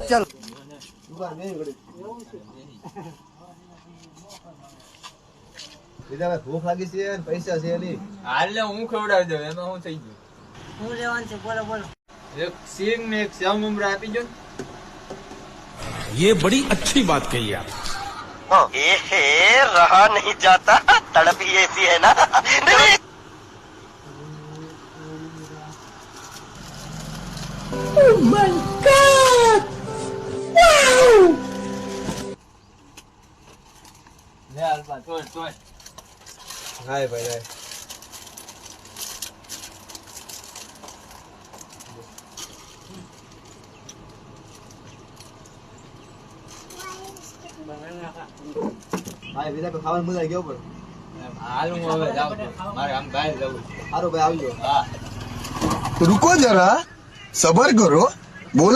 ચાલો ભૂખ લાગી છે પૈસા છે નહીં હાલ હું ખવડાવી દઉં એમાં હું થઈ ગયું હું લેવાનું છે બોલો બોલો એક સિંગ ને એક સેવ મમરા આપી દો ये बड़ी अच्छी बात कही आप रहा नहीं जाता तड़प ही ऐसी है ना લે હાલપા તોય હાય ભાઈ હાય ભાઈ બીજા તો ખાવાનું મજા ગયો પણ હાલ હું હવે જાઉં છું. મારે આમ બહાર જવું છે. સારું ભાઈ આવજો હા रुको जरा सबर करो बोलो।